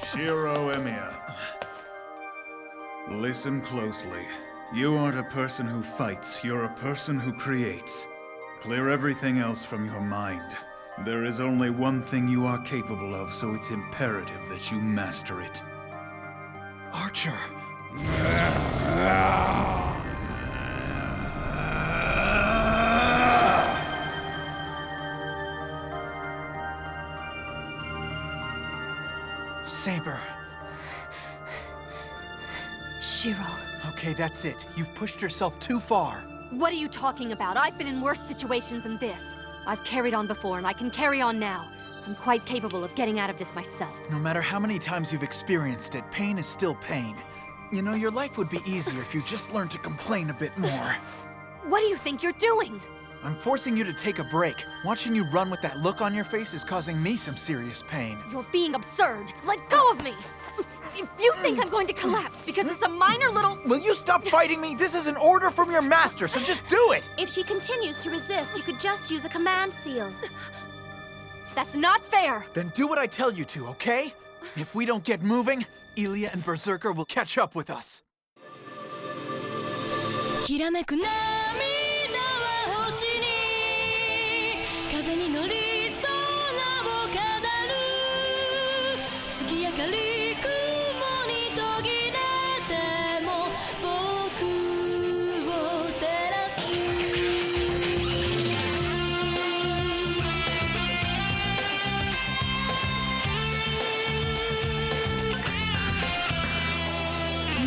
Shiro Emiya. Listen closely. You aren't a person who fights, you're a person who creates. Clear everything else from your mind. There is only one thing you are capable of, so it's imperative that you master it. Archer! Saber. Shiro. Okay, that's it. You've pushed yourself too far. What are you talking about? I've been in worse situations than this. I've carried on before, and I can carry on now. I'm quite capable of getting out of this myself. No matter how many times you've experienced it, pain is still pain. You know, your life would be easier if you just learned to complain a bit more. What do you think you're doing? I'm forcing you to take a break. Watching you run with that look on your face is causing me some serious pain. You're being absurd. Let go of me! If you think I'm going to collapse because of some minor little... Will you stop fighting me? This is an order from your master, so just do it! If she continues to resist, you could just use a command seal. That's not fair! Then do what I tell you to, okay? If we don't get moving, Ilya and Berserker will catch up with us. きらめく涙は星に風に乗り空を飾る月明かり雲に途切れても僕を照らす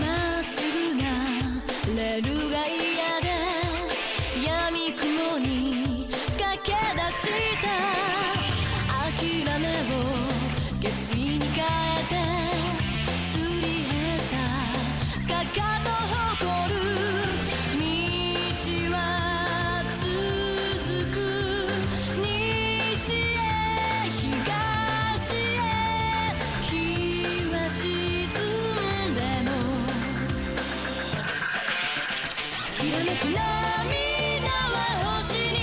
まっすぐなレールが嫌で闇雲に駆け出した諦めを決意に変えてすり減ったかかと誇る道は続く西へ東へ日は沈んでもきらめく涙は星に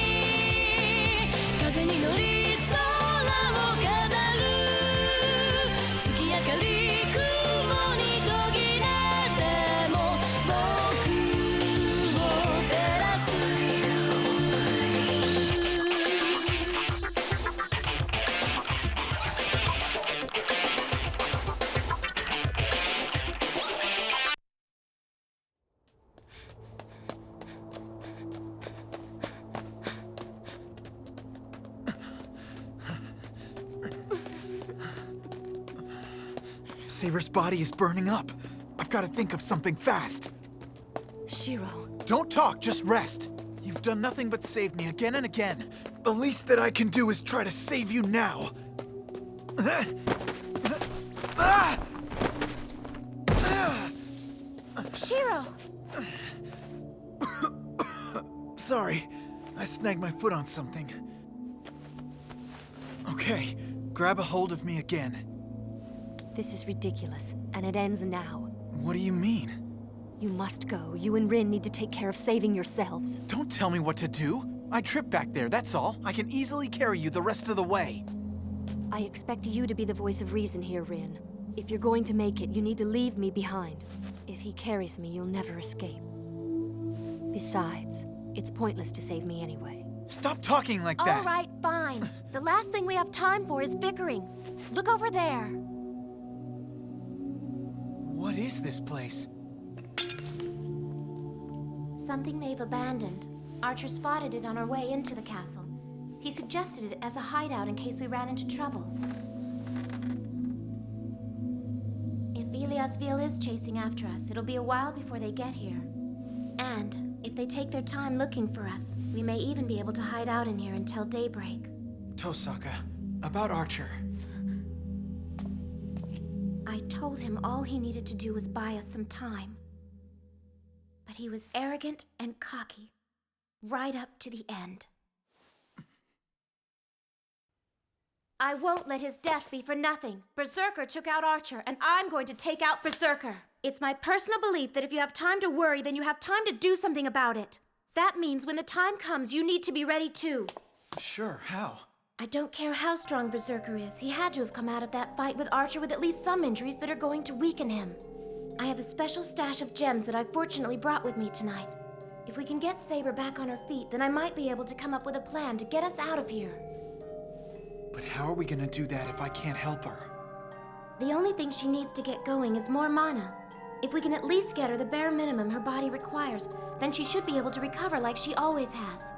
風に乗り空を飾る月明かり雲に途切れても僕を照らすSaber's body is burning up. I've got to think of something fast. Shiro. Don't talk, just rest. You've done nothing but save me again and again. The least that I can do is try to save you now. Shiro! Sorry, I snagged my foot on something. Okay, grab a hold of me again. This is ridiculous, and it ends now. What do you mean? You must go. You and Rin need to take care of saving yourselves. Don't tell me what to do. I tripped back there, that's all. I can easily carry you the rest of the way. I expect you to be the voice of reason here, Rin. If you're going to make it, you need to leave me behind. If he carries me, you'll never escape. Besides, it's pointless to save me anyway. Stop talking like that! All right, fine. The last thing we have time for is bickering. Look over there. What is this place? Something they've abandoned. Archer spotted it on our way into the castle. He suggested it as a hideout in case we ran into trouble. If Iliasville is chasing after us, it'll be a while before they get here. And if they take their time looking for us, we may even be able to hide out in here until daybreak. Tosaka, about Archer. I told him all he needed to do was buy us some time. But he was arrogant and cocky, right up to the end. I won't let his death be for nothing. Berserker took out Archer, and I'm going to take out Berserker. It's my personal belief that if you have time to worry, then you have time to do something about it. That means when the time comes, you need to be ready too. Sure, how? I don't care how strong Berserker is. He had to have come out of that fight with Archer with at least some injuries that are going to weaken him. I have a special stash of gems that I fortunately brought with me tonight. If we can get Saber back on her feet, then I might be able to come up with a plan to get us out of here. But how are we gonna do that if I can't help her? The only thing she needs to get going is more mana. If we can at least get her the bare minimum her body requires, then she should be able to recover like she always has.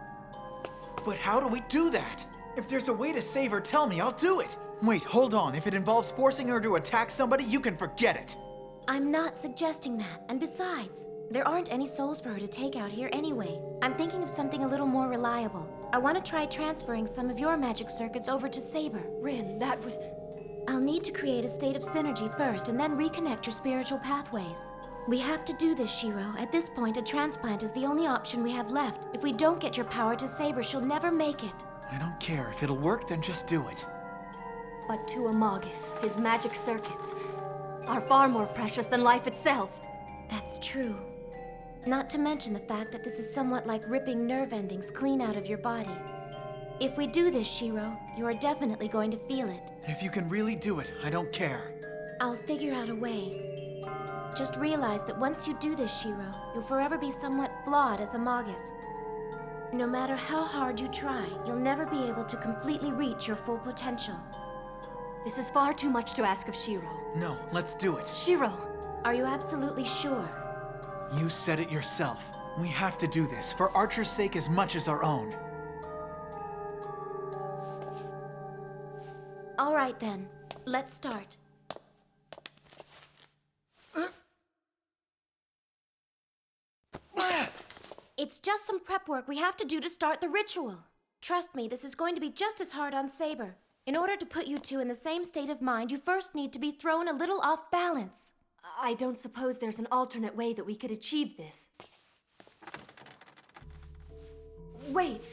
But how do we do that? If there's a way to save her, tell me, I'll do it. Wait, hold on. If it involves forcing her to attack somebody, you can forget it. I'm not suggesting that, and besides, there aren't any souls for her to take out here anyway. I'm thinking of something a little more reliable. I want to try transferring some of your magic circuits over to Saber. Rin, that would... I'll need to create a state of synergy first and then reconnect your spiritual pathways. We have to do this, Shiro. At this point, a transplant is the only option we have left. If we don't get your power to Saber, she'll never make it. I don't care. If it'll work, then just do it. But to a Magus, his magic circuits are far more precious than life itself. That's true. Not to mention the fact that this is somewhat like ripping nerve endings clean out of your body. If we do this, Shiro, you are definitely going to feel it. If you can really do it, I don't care. I'll figure out a way. Just realize that once you do this, Shiro, you'll forever be somewhat flawed as a Magus. No matter how hard you try, you'll never be able to completely reach your full potential. This is far too much to ask of Shiro. No, let's do it. Shiro! Are you absolutely sure? You said it yourself. We have to do this, for Archer's sake as much as our own. All right then, let's start. It's just some prep work we have to do to start the ritual. Trust me, this is going to be just as hard on Saber. In order to put you two in the same state of mind, you first need to be thrown a little off balance. I don't suppose there's an alternate way that we could achieve this. Wait,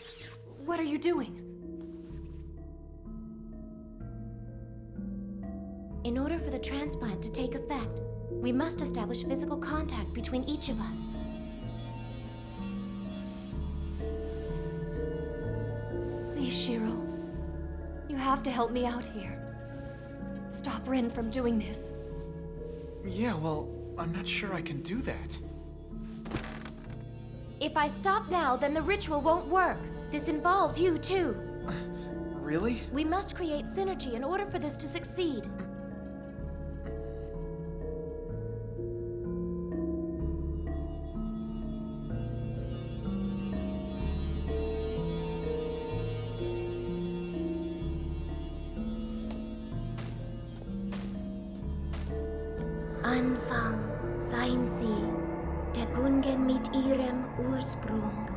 what are you doing? In order for the transplant to take effect, we must establish physical contact between each of us. Please, Shiro. You have to help me out here. Stop Rin from doing this. Yeah, well, I'm not sure I can do that. If I stop now, then the ritual won't work. This involves you too. Really? We must create synergy in order for this to succeed. Anfang, sein Ziel, der Gungen mit ihrem Ursprung.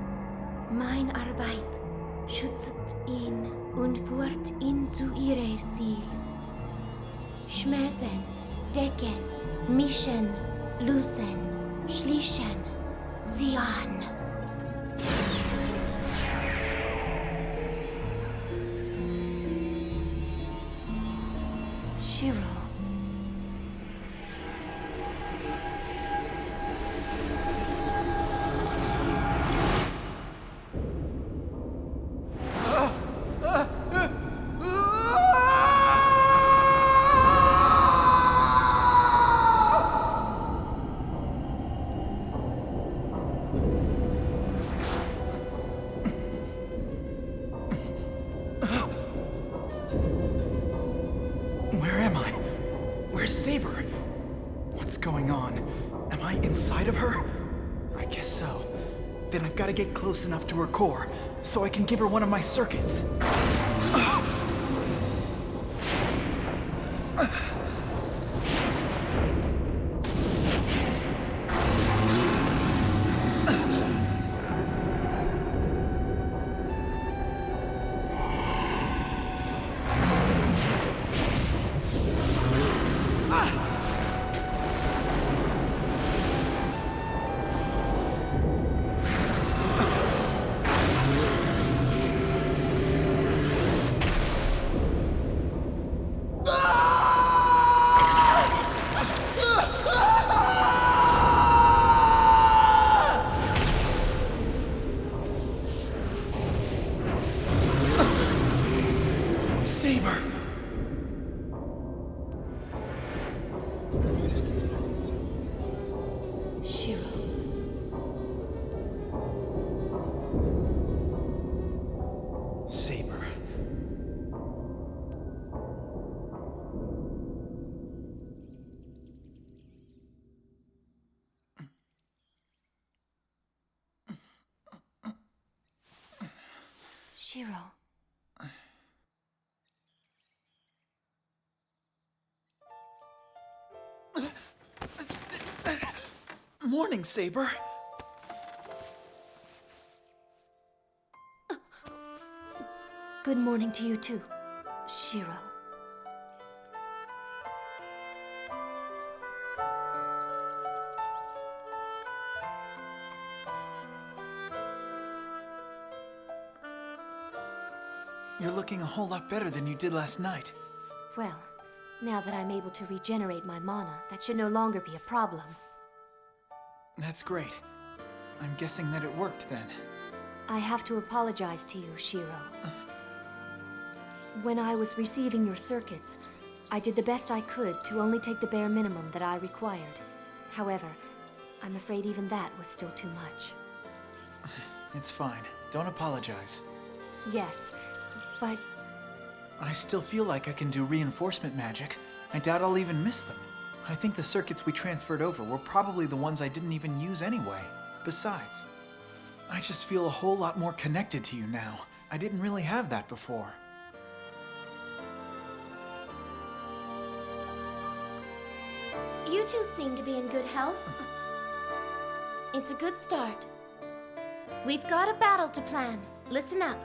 Mein Arbeit schützt ihn und führt ihn zu ihrer Ziel. Schmerzen, decken, mischen, lösen, schließen, sie an. Shiro. Where am I? Where's Saber? What's going on? Am I inside of her? I guess so. Then I've got to get close enough to her core, so I can give her one of my circuits. Shiro. Morning, Saber. Good morning to you too, Shiro. You're looking a whole lot better than you did last night. Well, now that I'm able to regenerate my mana, that should no longer be a problem. That's great. I'm guessing that it worked then. I have to apologize to you, Shiro. When I was receiving your circuits, I did the best I could to only take the bare minimum that I required. However, I'm afraid even that was still too much. It's fine. Don't apologize. Yes, but I still feel like I can do reinforcement magic. I doubt I'll even miss them. I think the circuits we transferred over were probably the ones I didn't even use anyway. Besides, I just feel a whole lot more connected to you now. I didn't really have that before. You two seem to be in good health. It's a good start. We've got a battle to plan. Listen up.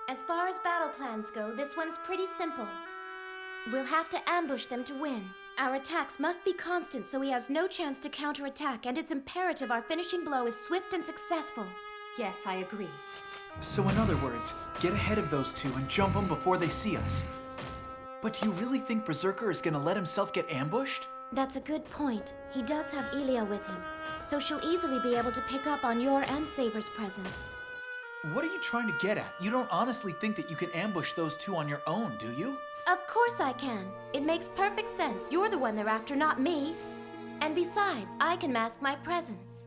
As far as battle plans go, this one's pretty simple. We'll have to ambush them to win. Our attacks must be constant so he has no chance to counterattack, and it's imperative our finishing blow is swift and successful. yes, I agree. So in other words, get ahead of those two and jump them before they see us. But do you really think Berserker is gonna let himself get ambushed? That's a good point. He does have Ilia with him, so she'll easily be able to pick up on your and Saber's presence. What are you trying to get at? You don't honestly think that you can ambush those two on your own, do you? Of course I can. It makes perfect sense. You're the one they're after, not me. And besides, I can mask my presence.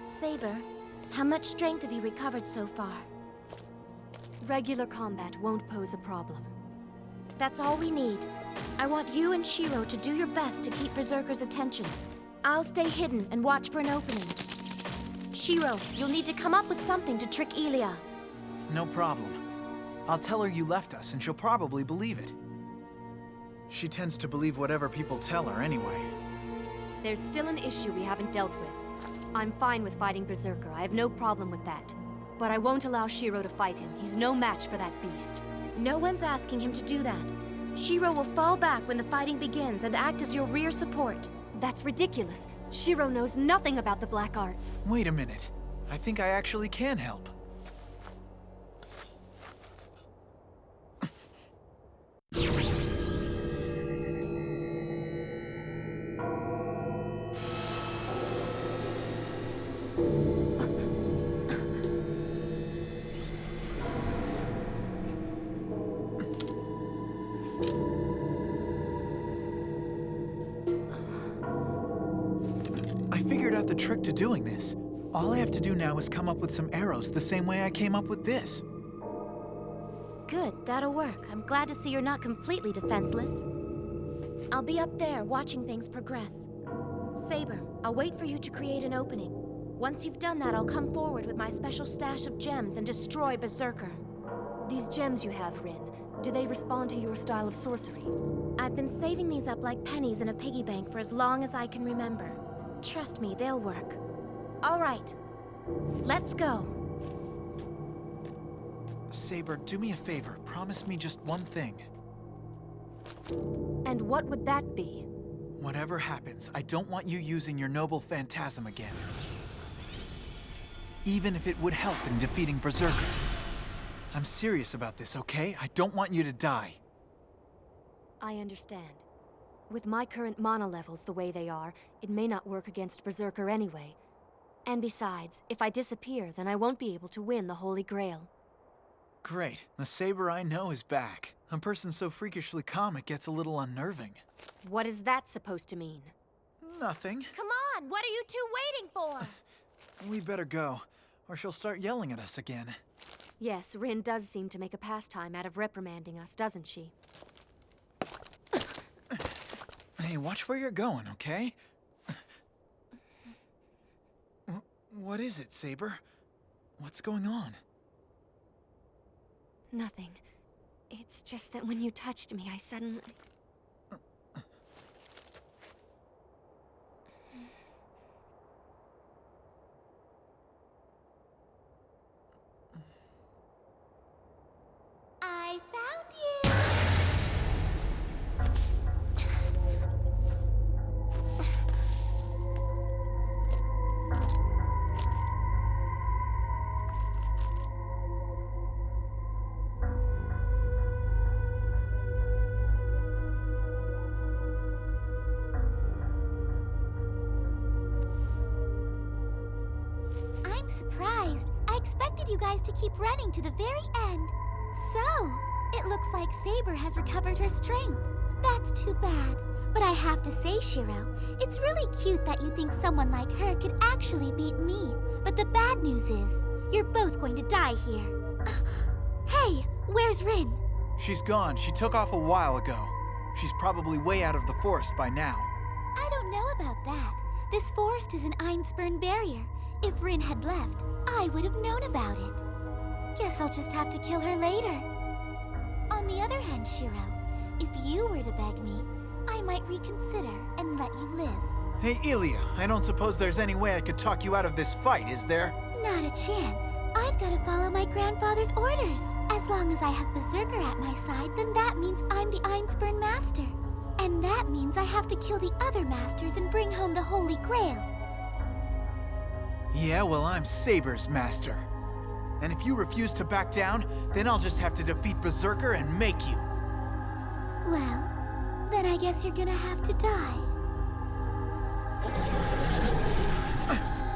Saber, how much strength have you recovered so far? Regular combat won't pose a problem. That's all we need. I want you and Shiro to do your best to keep Berserker's attention. I'll stay hidden and watch for an opening. Shiro, you'll need to come up with something to trick Ilia. No problem. I'll tell her you left us, and she'll probably believe it. She tends to believe whatever people tell her anyway. There's still an issue we haven't dealt with. I'm fine with fighting Berserker. I have no problem with that. But I won't allow Shiro to fight him. He's no match for that beast. No one's asking him to do that. Shiro will fall back when the fighting begins and act as your rear support. That's ridiculous. Shiro knows nothing about the black arts. Wait a minute. I think I actually can help. I figured out the trick to doing this. All I have to do now is come up with some arrows the same way I came up with this. Good, that'll work. I'm glad to see you're not completely defenseless. I'll be up there watching things progress. Saber, I'll wait for you to create an opening. Once you've done that, I'll come forward with my special stash of gems and destroy Berserker. These gems you have, Rin, do they respond to your style of sorcery? I've been saving these up like pennies in a piggy bank for as long as I can remember. Trust me, they'll work. All right, let's go. Saber, do me a favor. Promise me just one thing. And what would that be? Whatever happens, I don't want you using your noble phantasm again. Even if it would help in defeating Berserker. I'm serious about this, okay? I don't want you to die. I understand. With my current mana levels the way they are, it may not work against Berserker anyway. And besides, if I disappear, then I won't be able to win the Holy Grail. Great. The Saber I know is back. A person so freakishly calm it gets a little unnerving. What is that supposed to mean? Nothing. Come on, what are you two waiting for? We better go, or she'll start yelling at us again. Yes, Rin does seem to make a pastime out of reprimanding us, doesn't she? Hey, watch where you're going, okay? What is it, Saber? What's going on? Nothing. It's just that when you touched me, I suddenly... I found you! I'm surprised. I expected you guys to keep running to the very end. So, it looks like Saber has recovered her strength. That's too bad. But I have to say, Shiro, it's really cute that you think someone like her could actually beat me. But the bad news is, you're both going to die here. Hey, where's Rin? She's gone. She took off a while ago. She's probably way out of the forest by now. I don't know about that. This forest is an Einspern barrier. If Rin had left, I would have known about it. Guess I'll just have to kill her later. On the other hand, Shiro, if you were to beg me, I might reconsider and let you live. Hey, Ilya, I don't suppose there's any way I could talk you out of this fight, is there? Not a chance. I've got to follow my grandfather's orders. As long as I have Berserker at my side, then that means I'm the Einspern Master. And that means I have to kill the other Masters and bring home the Holy Grail. Yeah, well, I'm Saber's master. And if you refuse to back down, then I'll just have to defeat Berserker and make you. Well, then I guess you're gonna have to die.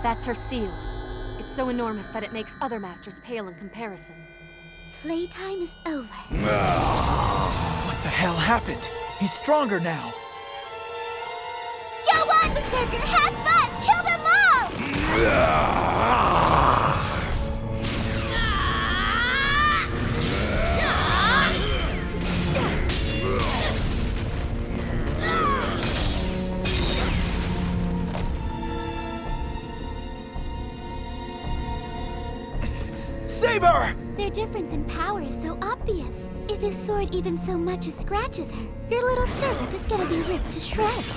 That's her seal. It's so enormous that it makes other masters pale in comparison. Playtime is over. What the hell happened? He's stronger now. Go on, Berserker! Have fun! Kill them all! Saber! Their difference in power is so obvious. If his sword even so much as scratches her, your little servant is gonna be ripped to shreds.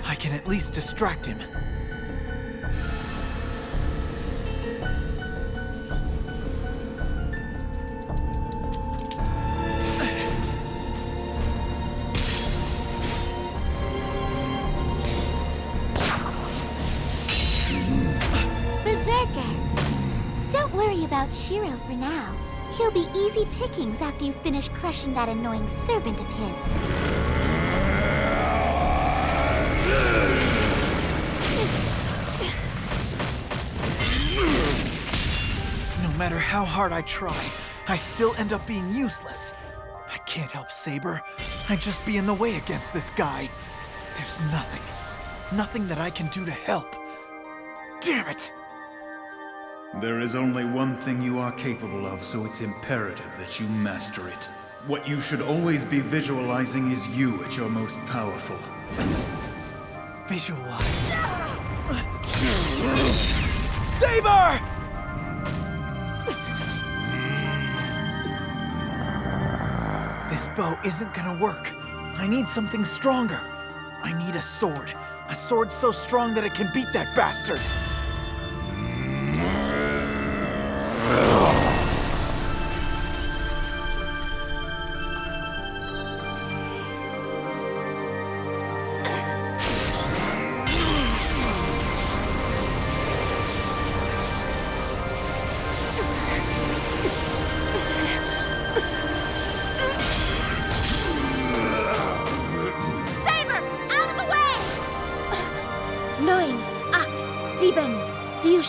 I can at least distract him. Don't worry about Shiro for now. He'll be easy pickings after you finish crushing that annoying servant of his. No matter how hard I try, I still end up being useless. I can't help Saber. I'd just be in the way against this guy. There's nothing that I can do to help. Damn it! There is only one thing you are capable of, so it's imperative that you master it. What you should always be visualizing is you at your most powerful. Visualize. Saber! This bow isn't gonna work. I need something stronger. I need a sword. A sword so strong that it can beat that bastard.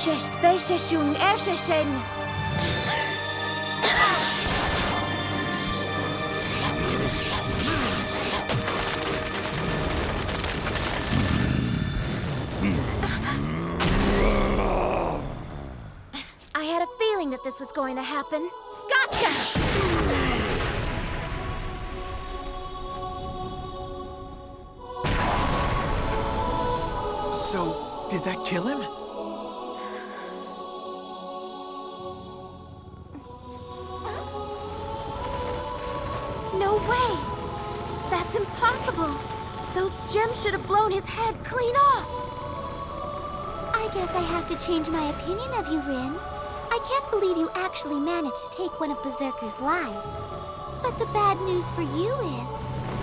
Sześć, Beşeşun, Erşeşen. was going to happen. Gotcha! So, did that kill him? No way! That's impossible! Those gems should have blown his head clean off! I guess I have to change my opinion of you, Rin. I can't believe you actually managed to take one of Berserker's lives. But the bad news for you is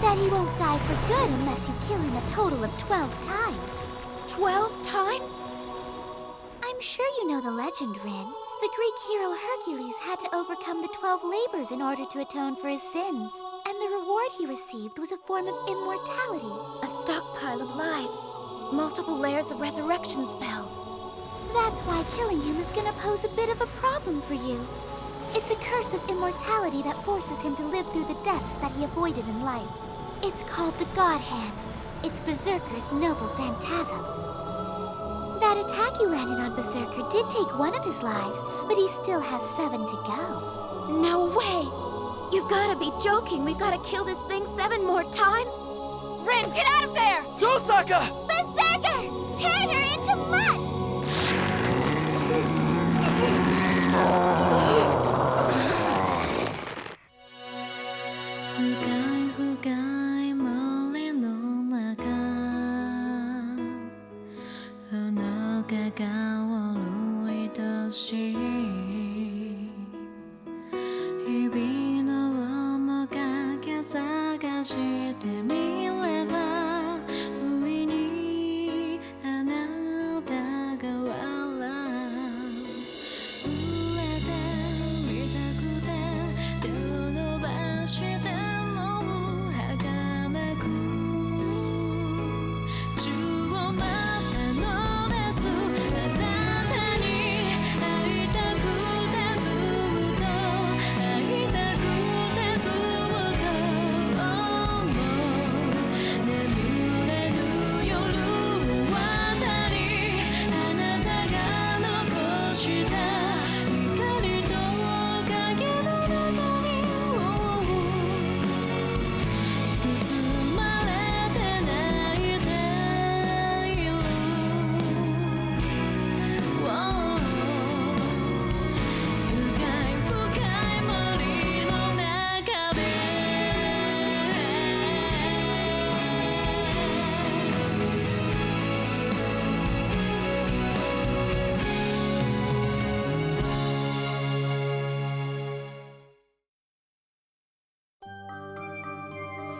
that he won't die for good unless you kill him a total of 12 times. 12 times? I'm sure you know the legend, Rin. The Greek hero Hercules had to overcome the 12 labors in order to atone for his sins. And the reward he received was a form of immortality. A stockpile of lives. Multiple layers of resurrection spells. That's why killing him is gonna pose a bit of a problem for you. It's a curse of immortality that forces him to live through the deaths that he avoided in life. It's called the God Hand. It's Berserker's noble phantasm. That attack you landed on Berserker did take one of his lives, but he still has 7 to go. No way! You've gotta be joking. We've gotta kill this thing 7 more times? Rin, get out of there! Tosaka! Berserker! Turn her into mush!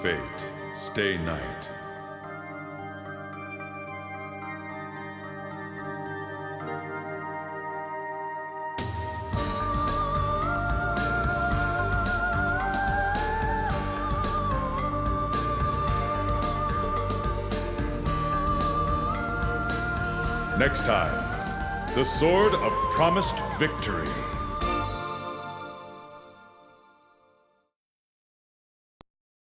Fate, stay night. Next time, the Sword of Promised Victory.